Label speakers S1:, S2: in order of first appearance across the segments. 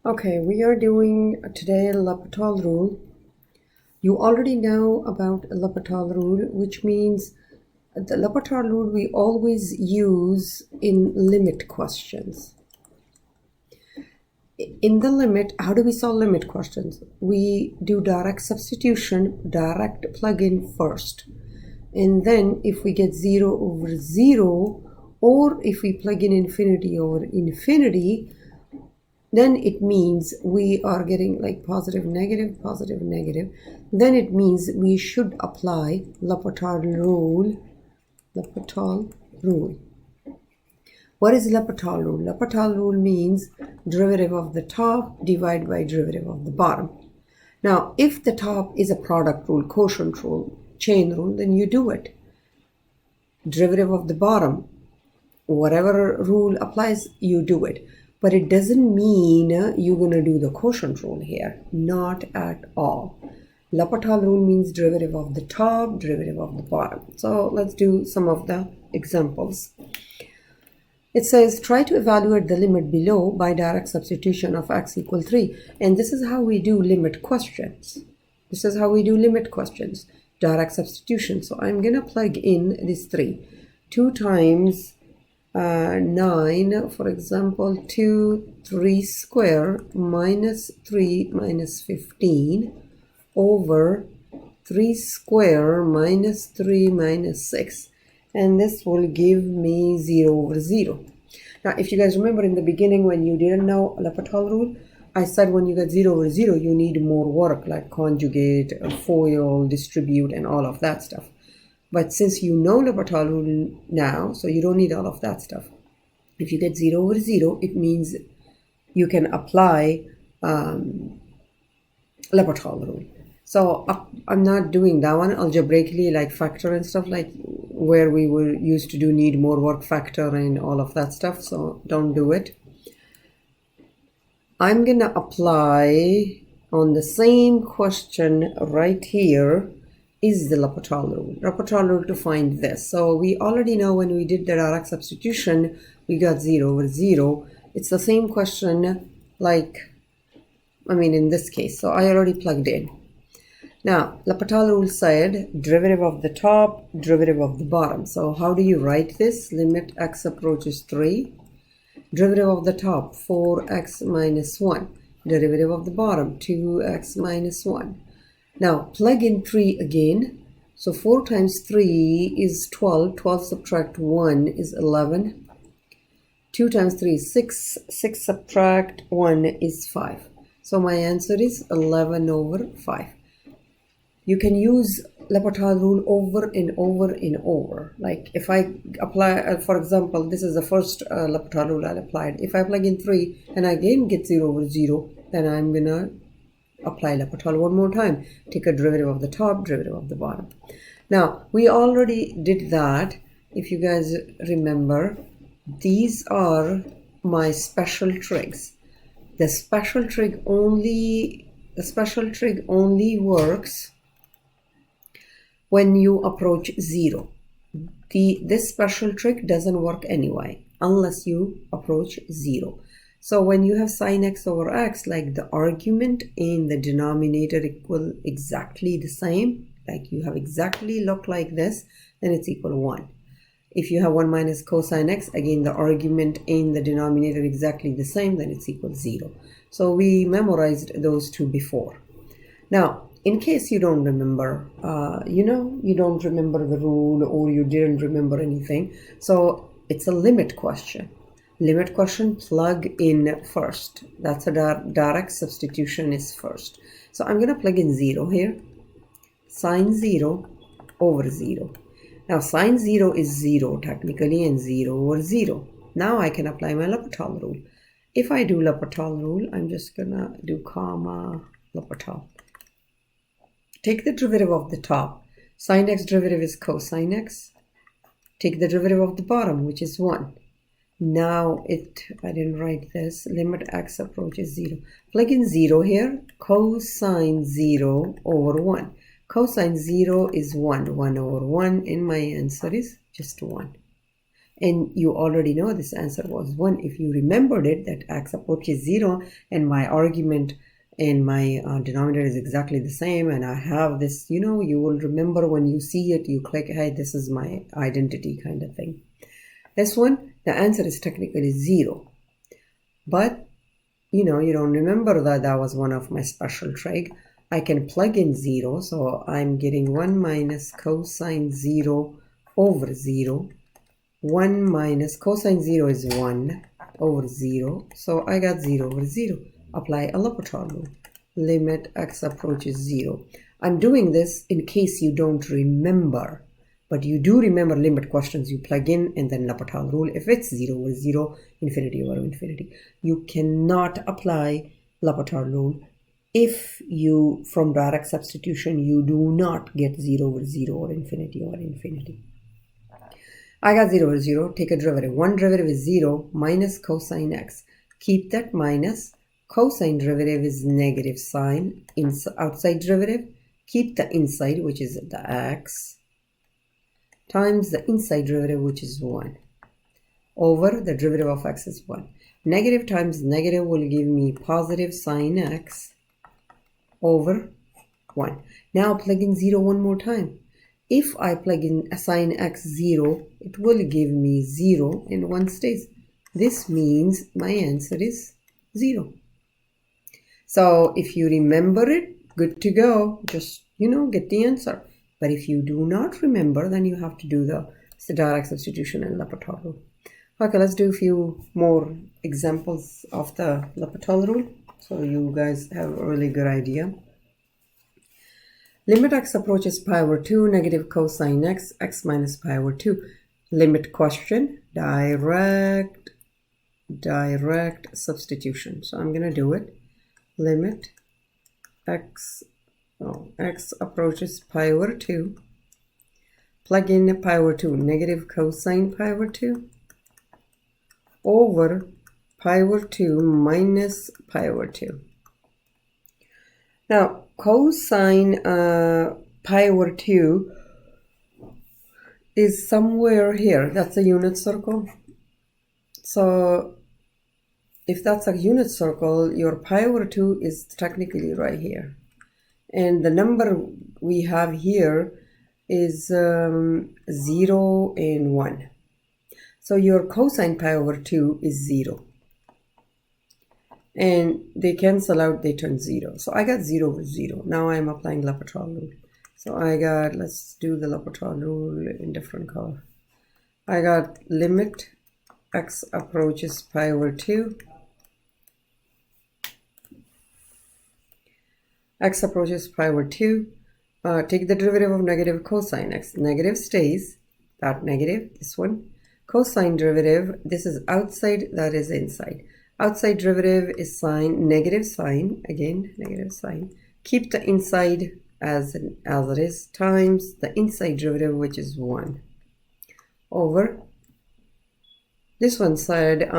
S1: Okay, we are doing today L'Hopital rule. You already know about L'Hopital rule, which means the L'Hopital rule we always use in limit questions. In the limit, how do we solve limit questions? We do direct substitution, direct plug-in first. And then if we get 0 over 0, or if we plug in infinity over infinity, then it means we are getting like positive, negative. Then it means we should apply L'Hopital rule. L'Hopital rule. What is L'Hopital rule? L'Hopital rule means derivative of the top divided by derivative of the bottom. Now, if the top is a product rule, quotient rule, chain rule, then you do it. Derivative of the bottom, whatever rule applies, you do it. But it doesn't mean you're going to do the quotient rule here. Not at all. L'Hopital rule means derivative of the top, derivative of the bottom. So let's do some of the examples. It says, try to evaluate the limit below by direct substitution of x equal 3. And this is how we do limit questions. Direct substitution. So I'm going to plug in this 3. 2 times 9, for example, 3 square minus 3 minus 15 over 3 square minus 3 minus 6. And this will give me 0 over 0. Now, if you guys remember in the beginning when you didn't know L'Hopital rule, I said when you get 0 over 0, you need more work like conjugate, FOIL, distribute, and all of that stuff. But since you know L'Hopital rule now, so you don't need all of that stuff. If you get 0 over 0, it means you can apply L'Hopital rule. So I'm not doing that one algebraically, like factor and stuff, like where we were used to do need more work factor and all of that stuff. So don't do it. I'm going to apply on the same question right here is the L'Hopital rule. L'Hopital rule to find this. So we already know when we did the direct substitution, we got 0 over 0. It's the same question in this case. So I already plugged in. Now, L'Hopital rule said derivative of the top, derivative of the bottom. So how do you write this? Limit x approaches 3. Derivative of the top, 4x minus 1. Derivative of the bottom, 2x minus 1. Now, plug in 3 again. So 4 times 3 is 12. 12 subtract 1 is 11. 2 times 3 is 6. 6 subtract 1 is 5. So my answer is 11 over 5. You can use L'Hopital rule over and over and over. Like if I apply, for example, this is the first L'Hopital rule I applied. If I plug in 3 and I again get 0 over 0, then I'm going to apply L'Hopital one more time. Take a derivative of the top, derivative of the bottom. Now, we already did that. If you guys remember, these are my special trigs. The special trig only works when you approach 0. This special trig doesn't work anyway unless you approach 0. So when you have sine x over x, like the argument and the denominator equal exactly the same, like you have exactly look like this, then it's equal 1. If you have 1 minus cosine x, again the argument and the denominator exactly the same, then it's equal 0. So we memorized those two before. Now, in case you don't remember, you don't remember the rule or you didn't remember anything, so it's a limit question. Limit question, plug in first. That's a direct substitution is first. So I'm going to plug in 0 here. Sine 0 over 0. Now sine 0 is 0 technically and 0 over 0. Now I can apply my L'Hopital rule. If I do L'Hopital rule, I'm just going to do comma L'Hopital. Take the derivative of the top. Sine x derivative is cosine x. Take the derivative of the bottom, which is 1. Now I didn't write this. Limit x approaches 0. Plug in 0 here. Cosine 0 over 1. Cosine 0 is 1. 1 over 1. And my answer is just 1. And you already know this answer was 1. If you remembered it, that x approaches 0, and my argument and my denominator is exactly the same, and I have this, you will remember when you see it, you click, hey, this is my identity kind of thing. This one, the answer is technically 0. But, you don't remember that was one of my special trig. I can plug in 0, so I'm getting 1 minus cosine 0 over 0. 1 minus cosine 0 is 1 over 0. So I got 0 over 0. Apply a L'Hopital rule. Limit x approaches 0. I'm doing this in case you don't remember. But you do remember limit questions. You plug in and then L'Hopital rule. If it's 0 over 0, infinity over infinity. You cannot apply L'Hopital rule if you, from direct substitution, you do not get 0 over 0 or infinity over infinity. I got 0 over 0. Take a derivative. One derivative is 0 minus cosine x. Keep that minus. Cosine derivative is negative sign. Outside derivative. Keep the inside, which is the x, times the inside derivative, which is 1, over the derivative of x is 1. Negative times negative will give me positive sine x over 1. Now plug in 0 one more time. If I plug in a sine x 0, it will give me 0 and 1 stays. This means my answer is 0. So if you remember it, good to go. Just, get the answer. But if you do not remember, then you have to do the direct substitution and L'Hopital rule. Okay, let's do a few more examples of the L'Hopital rule so you guys have a really good idea. Limit x approaches pi over 2, negative cosine x, x minus pi over 2. Limit question, direct substitution. So I'm going to do it. Limit x approaches pi over 2. Plug in pi over 2, negative cosine pi over 2 over pi over 2 minus pi over 2. Now, cosine pi over 2 is somewhere here. That's a unit circle. So if that's a unit circle, your pi over 2 is technically right here. And the number we have here is 0 and 1. So your cosine pi over 2 is 0. And they cancel out, they turn 0. So I got 0 over 0. Now I'm applying L'Hopital rule. So I got, let's do the L'Hopital rule in different color. I got limit x approaches pi over 2. X approaches pi over 2. Take the derivative of negative cosine x. Negative stays. That negative, this one. Cosine derivative, this is outside, that is inside. Outside derivative is sine, negative sine, again, negative sine. Keep the inside as it is, times the inside derivative, which is 1, over this one side,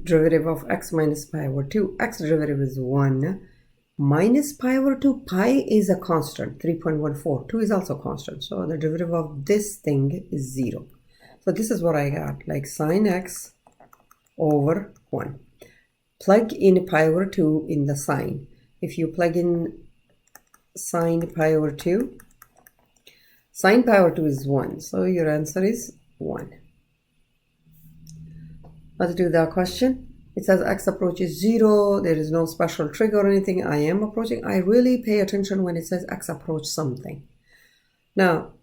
S1: derivative of x minus pi over 2. X derivative is 1. Minus pi over 2, pi is a constant, 3.14. 2 is also constant. So the derivative of this thing is 0. So this is what I got, like sine x over 1. Plug in pi over 2 in the sine. If you plug in sine pi over 2, sine pi over 2 is 1. So your answer is 1. Let's do the question. It says x approaches 0. There is no special trigger or anything. I am approaching. I really pay attention when it says x approach something. Now,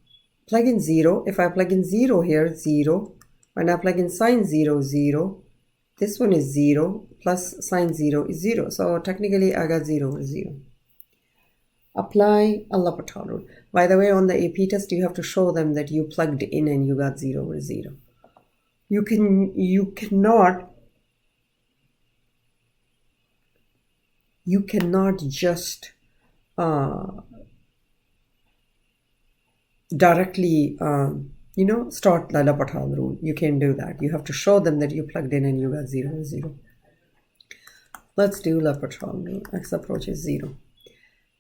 S1: plug in 0. If I plug in 0 here, 0. When I plug in sine 0, 0. This one is 0 plus sine 0 is 0. So technically, I got 0 over 0. Apply a L'Hopital rule. By the way, on the AP test, you have to show them that you plugged in and you got 0 over 0. You cannot just directly, start the L'Hopital rule. You can't do that. You have to show them that you plugged in and you got 0 over 0. Let's do L'Hopital rule. X approaches 0.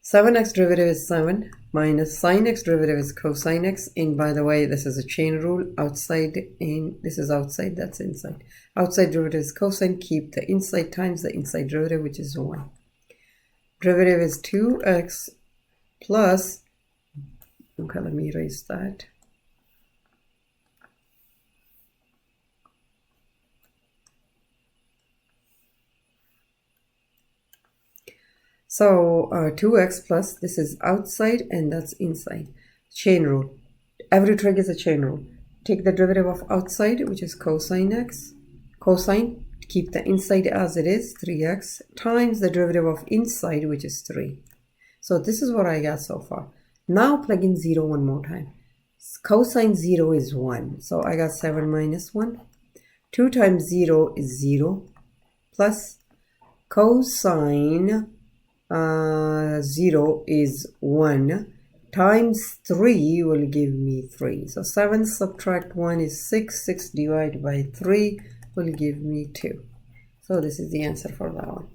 S1: 7x derivative is 7 minus sine x derivative is cosine x. And by the way, this is a chain rule. Outside in, this is outside, that's inside. Outside derivative is cosine. Keep the inside times the inside derivative, which is 1. Derivative is 2x plus, okay, let me erase that. So 2x plus, this is outside and that's inside. Chain rule. Every trig is a chain rule. Take the derivative of outside, which is cosine x. Cosine, keep the inside as it is, 3x, times the derivative of inside, which is 3. So this is what I got so far. Now plug in 0 one more time. Cosine 0 is 1. So I got 7 minus 1. 2 times 0 is 0. Plus cosine 0 is 1 times 3 will give me 3. So 7 subtract 1 is 6. 6 divided by 3 will give me 2. So this is the answer for that one.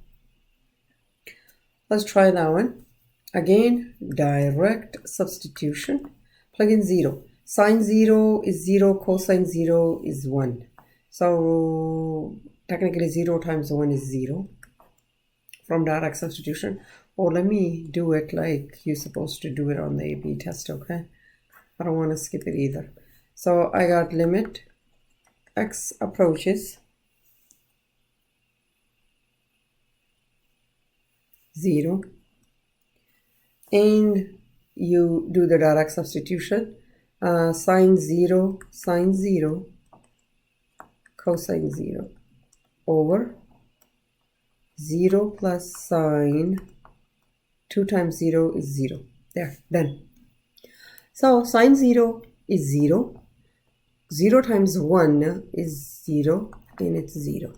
S1: Let's try that one. Again, direct substitution. Plug in 0. Sine 0 is 0. Cosine 0 is 1. So technically 0 times 1 is 0. From direct substitution, or let me do it like you're supposed to do it on the AP test, okay? I don't want to skip it either. So I got limit x approaches 0, and you do the direct substitution. Sine 0, cosine 0 over 0 plus sine 2 times 0 is 0. There, done. So sine 0 is 0. 0 times 1 is 0, and it's 0.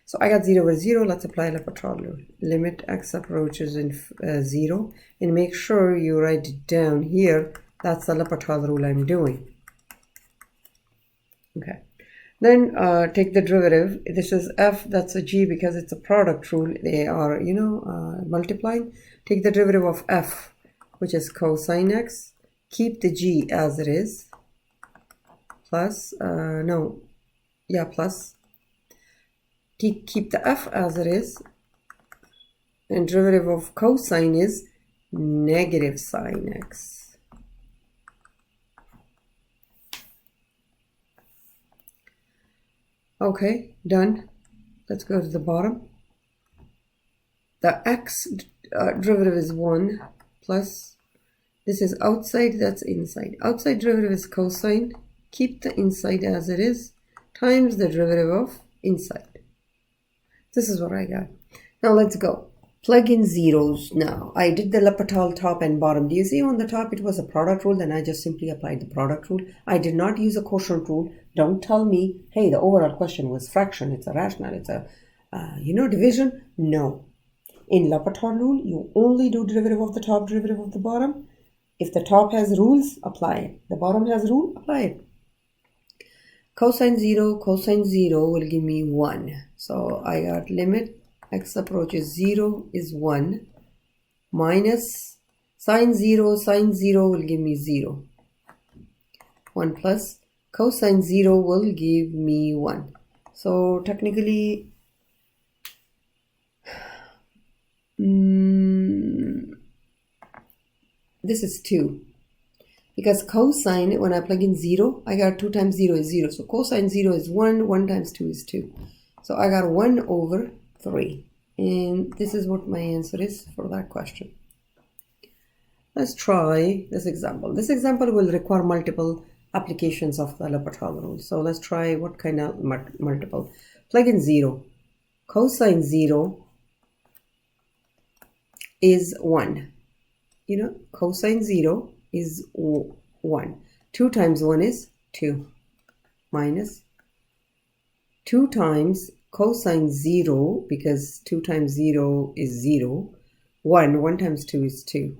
S1: So I got 0 over 0. Let's apply L'Hopital rule. Limit x approaches in 0, and make sure you write it down here. That's the L'Hopital rule I'm doing. Okay. Then take the derivative. This is f, that's a g because it's a product rule. They are, multiplying. Take the derivative of f, which is cosine x. Keep the g as it is. Plus, plus. Keep the f as it is. And derivative of cosine is negative sine x. Okay, done. Let's go to the bottom. The x derivative is 1 plus, this is outside, that's inside. Outside derivative is cosine. Keep the inside as it is, times the derivative of inside. This is what I got. Now let's go. Plug in zeros now. I did the L'Hopital top and bottom. Do you see on the top it was a product rule? Then I just simply applied the product rule. I did not use a quotient rule. Don't tell me, hey, the overall question was fraction. It's a rational. It's a, division. No. In L'Hopital rule, you only do derivative of the top, derivative of the bottom. If the top has rules, apply it. The bottom has rule, apply it. Cosine 0 will give me 1. So I got limit x approaches 0 is 1 minus sine 0 will give me 0. 1 plus cosine 0 will give me 1. So technically, this is 2. Because cosine, when I plug in 0, I got 2 times 0 is 0. So cosine 0 is 1, 1 times 2 is 2. So I got 1 over 3. And this is what my answer is for that question. Let's try this example. This example will require multiple applications of the L'Hopital rule. So let's try what kind of multiple. Plug in 0. Cosine 0 is 1. Cosine 0 is 1. 2 times 1 is 2. Minus 2 times cosine 0, because 2 times 0 is 0. 1 times 2 is 2.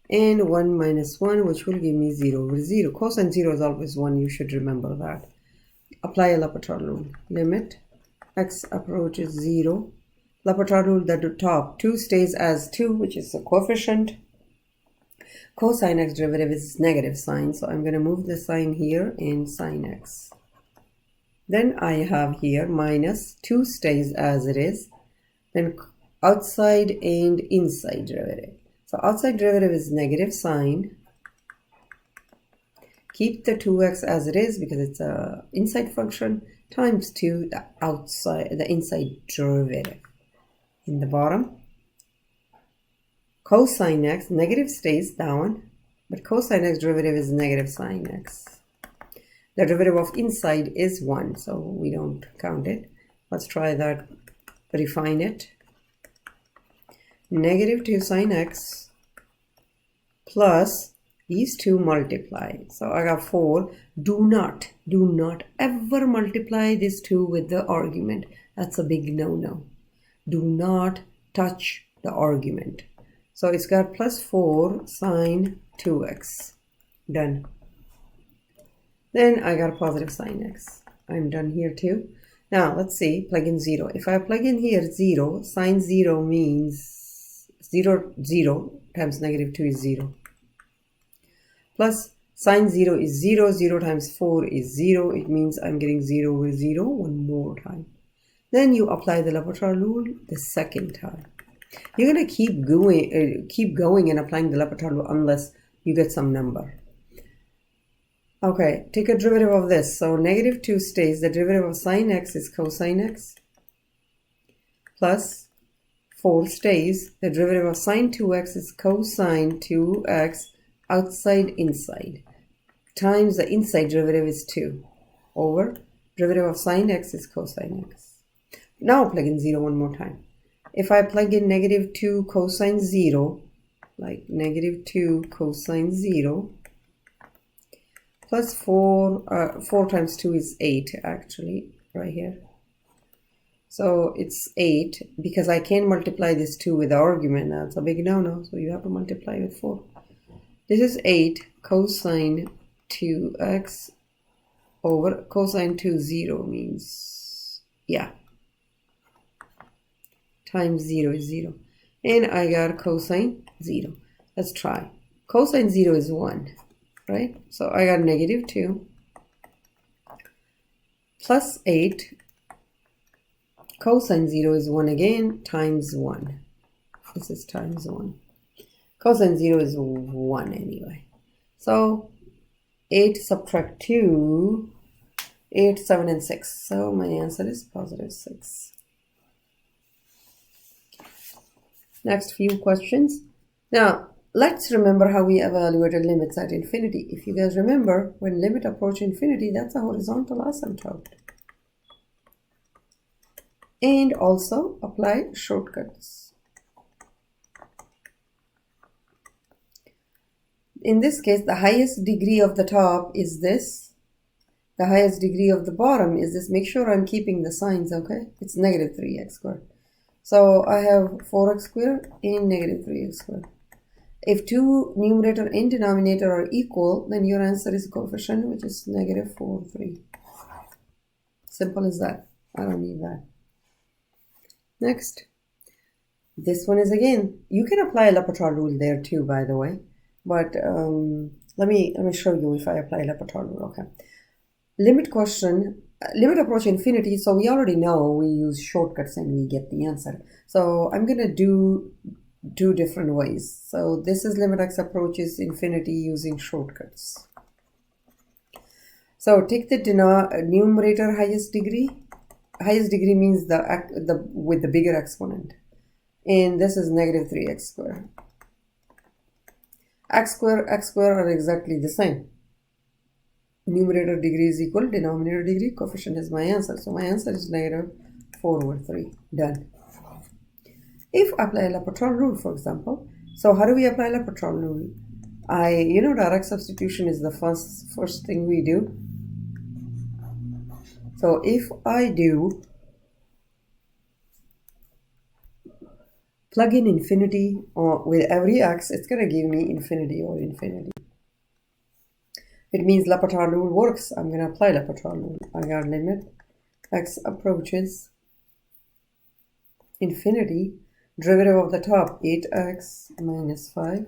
S1: And 1 minus 1, which will give me 0 over 0. Cosine 0 is always 1. You should remember that. Apply a L'Hopital rule. Limit x approaches 0. L'Hopital rule, the top 2 stays as 2, which is the coefficient. Cosine x derivative is negative sign, so I'm going to move the sign here in sine x. Then I have here minus 2 stays as it is. Then outside and inside derivative. So outside derivative is negative sign. Keep the 2x as it is because it's a inside function times 2 the inside derivative. In the bottom, cosine x, negative stays down, but cosine x derivative is negative sine x. The derivative of inside is 1, so we don't count it. Let's try that, refine it. Negative 2 sine x plus these two multiply. So I got 4. Do not ever multiply these two with the argument. That's a big no-no. Do not touch the argument. So it's got plus 4 sine 2x. Done. Then I got a positive sine x. I'm done here too. Now let's see, plug in 0. If I plug in here 0, sine 0 means 0 times negative 2 is 0. Plus sine 0 is 0. 0 times 4 is 0. It means I'm getting 0 over 0 one more time. Then you apply the L'Hopital rule the second time. You're going to keep going and applying the L'Hopital rule unless you get some number. Okay, take a derivative of this. So negative 2 stays. The derivative of sine x is cosine x. Plus 4 stays. The derivative of sine 2x is cosine 2x outside inside. Times the inside derivative is 2. Over derivative of sine x is cosine x. Now plug in 0 one more time. If I plug in negative 2 cosine 0, like negative 2 cosine 0, plus 4 times 2 is 8 actually, right here. So it's 8 because I can't multiply this 2 with the argument. That's a big no-no, so you have to multiply with 4. This is 8 cosine 2x over cosine 2 0 means, yeah, times 0 is 0. And I got cosine 0. Let's try. Cosine 0 is 1, right? So I got negative 2 plus 8. Cosine 0 is 1 again, times 1. This is times 1. Cosine 0 is 1 anyway. So 8 subtract 2, 8, 7, and 6. So my answer is positive 6. Next few questions. Now, let's remember how we evaluated limits at infinity. If you guys remember, when limit approach infinity, that's a horizontal asymptote. And also apply shortcuts. In this case, the highest degree of the top is this. The highest degree of the bottom is this. Make sure I'm keeping the signs, okay? It's negative 3x squared. So I have 4x squared and negative 3x squared. If two numerator and denominator are equal, then your answer is coefficient, which is negative 4, 3. Simple as that. I don't need that. Next. This one is again, you can apply a L'Hopital rule there too, by the way. But let me show you if I apply L'Hopital rule. Okay. Limit question, limit approach infinity. So we already know we use shortcuts and we get the answer. So I'm going to do two different ways. So this is limit x approaches infinity using shortcuts. So take the numerator highest degree. Highest degree means the with the bigger exponent. And this is negative 3x squared. X square are exactly the same. Numerator degree is equal, denominator degree, coefficient is my answer. So my answer is negative 4 over 3. Done. If I apply L'Hopital rule, for example, so how do we apply L'Hopital rule? Direct substitution is the first thing we do. So if I do plug in infinity or with every x, it's going to give me infinity or infinity. It means L'Hopital rule works. I'm going to apply L'Hopital rule. I got limit x approaches infinity, derivative of the top 8x minus 5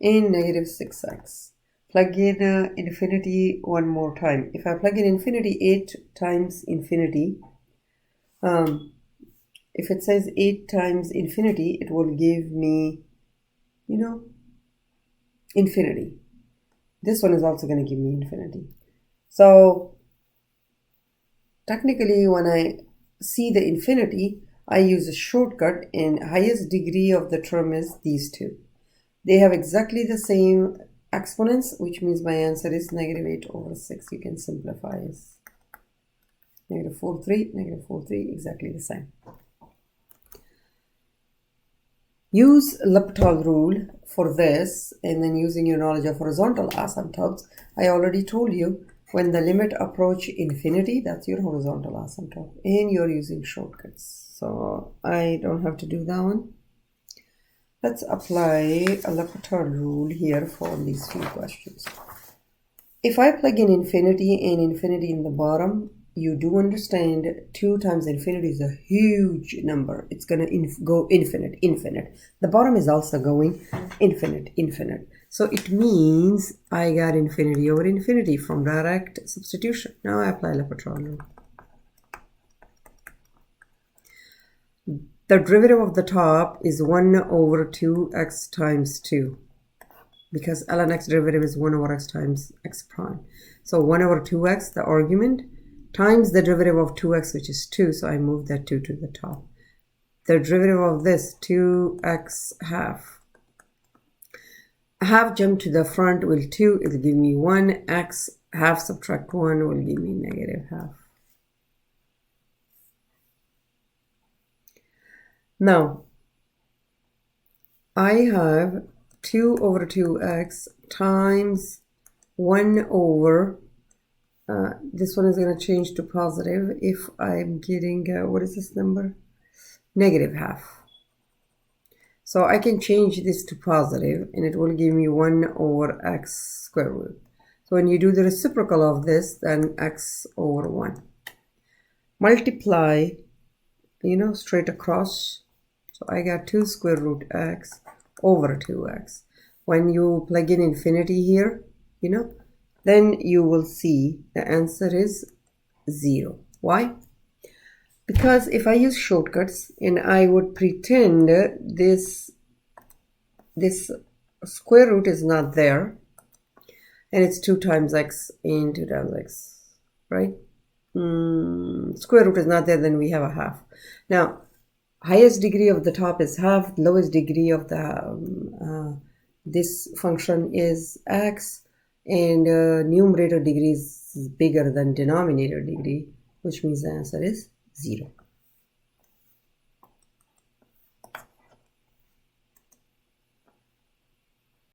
S1: and negative 6x. Plug in infinity one more time. If I plug in infinity 8 times infinity, if it says 8 times infinity, it will give me, infinity. This one is also going to give me infinity. So technically, when I see the infinity, I use a shortcut, and highest degree of the term is these two. They have exactly the same exponents, which means my answer is negative 8 over 6. You can simplify as negative 4, 3, negative 4, 3, exactly the same. Use L'Hopital rule for this, and then using your knowledge of horizontal asymptotes. I already told you when the limit approach infinity, that's your horizontal asymptote, and you're using shortcuts. So I don't have to do that one. Let's apply a L'Hopital rule here for these few questions. If I plug in infinity and infinity in the bottom, you do understand 2 times infinity is a huge number. It's going to go infinite, infinite. The bottom is also going infinite, infinite. So it means I got infinity over infinity from direct substitution. Now I apply L'Hopital rule. The derivative of the top is 1 over 2x times 2. Because ln x derivative is 1 over x times x prime. So 1 over 2x, the argument, times the derivative of 2x, which is 2, so I move that 2 to the top. The derivative of this, 2x half. Half jump to the front will 2, it will give me 1. X half subtract 1 will give me negative half. Now, I have 2 over 2x times 1 over, this one is going to change to positive if I'm getting, what is this number? Negative half. So I can change this to positive, and it will give me 1 over x square root. So when you do the reciprocal of this, then x over 1. Multiply, straight across. So I got 2 square root x over 2x. When you plug in infinity here, then you will see the answer is 0. Why? Because if I use shortcuts and I would pretend this square root is not there, and it's 2 times x and 2 times x, right? Square root is not there, then we have a half. Now, highest degree of the top is half, lowest degree of the this function is x, and numerator degree is bigger than denominator degree, which means the answer is 0.